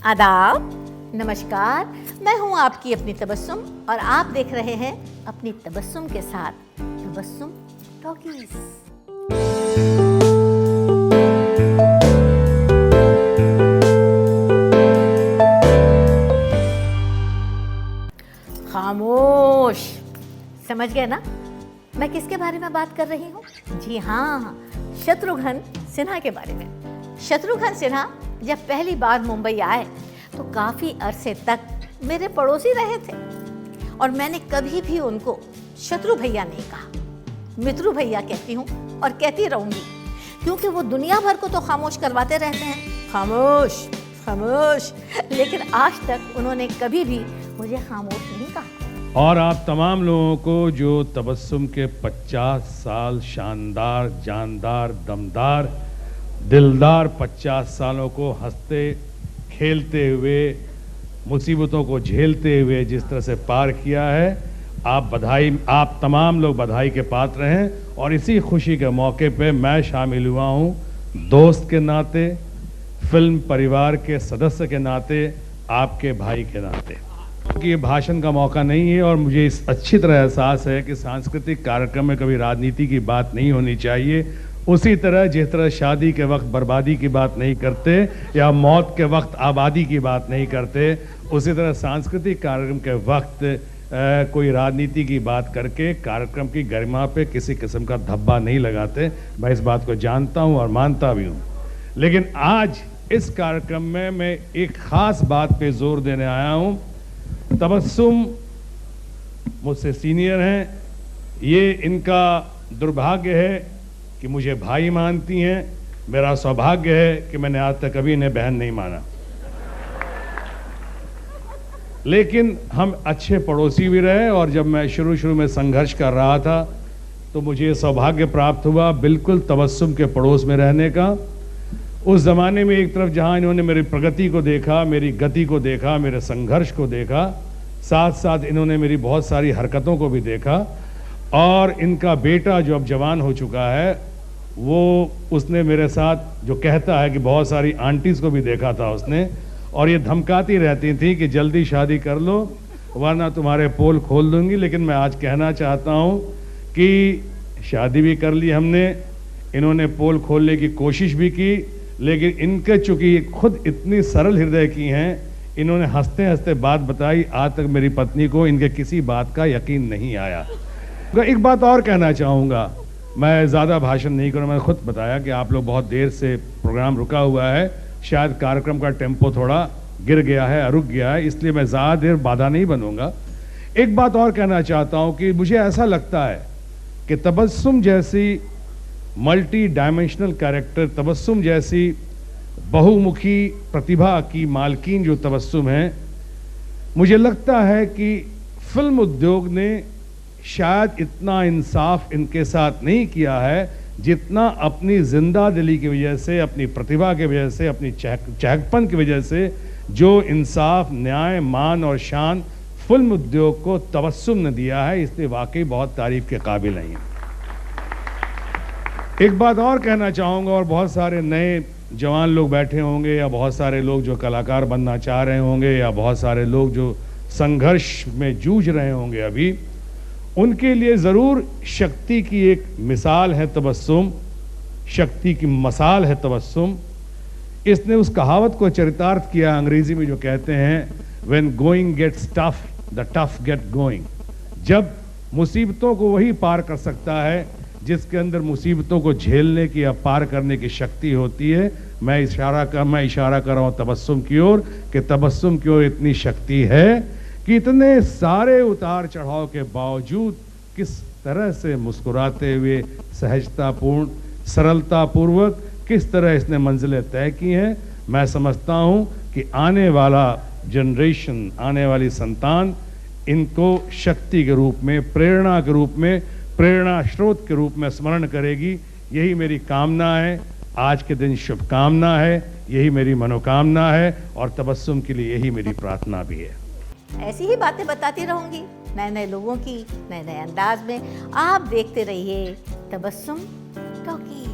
आदाब, नमस्कार। मैं हूं आपकी अपनी तबस्सुम और आप देख रहे हैं अपनी तबस्सुम के साथ तबस्सुम टॉकीज। खामोश। समझ गए ना मैं किसके बारे में बात कर रही हूँ? जी हाँ, शत्रुघ्न सिन्हा के बारे में। शत्रुघ्न सिन्हा जब पहली बार मुंबई आए तो काफ़ी अरसे तक मेरे पड़ोसी रहे थे और मैंने कभी भी उनको शत्रु भैया नहीं कहा, मित्रु भैया कहती हूँ और कहती रहूँगी, क्योंकि वो दुनिया भर को तो खामोश करवाते रहते हैं, खामोश खामोश, लेकिन आज तक उन्होंने कभी भी मुझे खामोश नहीं कहा। और आप तमाम लोगों को जो तबस्सुम के 50 साल शानदार, जानदार, दमदार, दिलदार 50 सालों को हंसते खेलते हुए, मुसीबतों को झेलते हुए जिस तरह से पार किया है, आप तमाम लोग बधाई के पात्र हैं। और इसी खुशी के मौके पे मैं शामिल हुआ हूँ दोस्त के नाते, फिल्म परिवार के सदस्य के नाते, आपके भाई के नाते। कि ये भाषण का मौका नहीं है और मुझे इस अच्छी तरह एहसास है कि सांस्कृतिक कार्यक्रम में कभी राजनीति की बात नहीं होनी चाहिए। उसी तरह जिस तरह शादी के वक्त बर्बादी की बात नहीं करते या मौत के वक्त आबादी की बात नहीं करते, उसी तरह सांस्कृतिक कार्यक्रम के वक्त कोई राजनीति की बात करके कार्यक्रम की गरिमा पे किसी किस्म का धब्बा नहीं लगाते। मैं इस बात को जानता हूँ और मानता भी हूँ। लेकिन आज इस कार्यक्रम में मैं एक ख़ास बात पे जोर देने आया हूँ। तबस्सुम मुझसे सीनियर हैं, ये इनका दुर्भाग्य है कि मुझे भाई मानती हैं, मेरा सौभाग्य है कि मैंने आज तक कभी इन्हें बहन नहीं माना। लेकिन हम अच्छे पड़ोसी भी रहे और जब मैं शुरू में संघर्ष कर रहा था तो मुझे सौभाग्य प्राप्त हुआ बिल्कुल तबस्सुम के पड़ोस में रहने का। उस ज़माने में एक तरफ जहां इन्होंने मेरी प्रगति को देखा, मेरी गति को देखा, मेरे संघर्ष को देखा, साथ साथ इन्होंने मेरी बहुत सारी हरकतों को भी देखा। और इनका बेटा जो अब जवान हो चुका है, वो उसने मेरे साथ जो कहता है कि बहुत सारी आंटीज़ को भी देखा था उसने, और ये धमकाती रहती थी कि जल्दी शादी कर लो वरना तुम्हारे पोल खोल दूंगी। लेकिन मैं आज कहना चाहता हूँ कि शादी भी कर ली हमने, इन्होंने पोल खोलने की कोशिश भी की, लेकिन इनके चूंकि खुद इतनी सरल हृदय की हैं, इन्होंने हंसते हंसते बात बताई। आज तक मेरी पत्नी को इनके किसी बात का यकीन नहीं आया। एक बात और कहना चाहूँगा, मैं ज़्यादा भाषण नहीं करूँ। मैंने खुद बताया कि आप लोग बहुत देर से प्रोग्राम रुका हुआ है, शायद कार्यक्रम का टेम्पो थोड़ा गिर गया है, रुक गया है, इसलिए मैं ज़्यादा देर बाधा नहीं बनूंगा। एक बात और कहना चाहता हूँ कि मुझे ऐसा लगता है कि तबस्सुम जैसी मल्टी डायमेंशनल कैरेक्टर, तबस्सुम जैसी बहुमुखी प्रतिभा की मालकीन जो तबस्सुम है, मुझे लगता है कि फिल्म उद्योग ने शायद इतना इंसाफ इनके साथ नहीं किया है जितना अपनी जिंदा दिली की वजह से, अपनी प्रतिभा की वजह से, अपनी चहकपन की वजह से जो इंसाफ, न्याय, मान और शान फिल्म उद्योग को तबस्सुम ने दिया है, इसलिए वाकई बहुत तारीफ के काबिल हैं। एक बात और कहना चाहूँगा, और बहुत सारे नए जवान लोग बैठे होंगे या बहुत सारे लोग जो कलाकार बनना चाह रहे होंगे या बहुत सारे लोग जो संघर्ष में जूझ रहे होंगे अभी, उनके लिए ज़रूर शक्ति की एक मिसाल है तबस्सुम, शक्ति की मसाल है तबस्सुम। इसने उस कहावत को चरितार्थ किया अंग्रेजी में जो कहते हैं, when going gets tough the tough get going. जब मुसीबतों को वही पार कर सकता है जिसके अंदर मुसीबतों को झेलने की या पार करने की शक्ति होती है। मैं इशारा कर रहा हूँ तबस्सुम की ओर कि तबस्सुम की ओर इतनी शक्ति है कि इतने सारे उतार चढ़ाव के बावजूद किस तरह से मुस्कुराते हुए, सहजतापूर्ण, सरलतापूर्वक किस तरह इसने मंजिलें तय की हैं। मैं समझता हूँ कि आने वाला जनरेशन, आने वाली संतान इनको शक्ति के रूप में, प्रेरणा के रूप में, प्रेरणा स्रोत के रूप में स्मरण करेगी। यही मेरी कामना है, आज के दिन शुभकामना है, यही मेरी मनोकामना है और तबस्सुम के लिए यही मेरी प्रार्थना भी है। ऐसी ही बातें बताती रहूंगी नए नए लोगों की, नए नए अंदाज में। आप देखते रहिए तबस्सुम टॉकीज।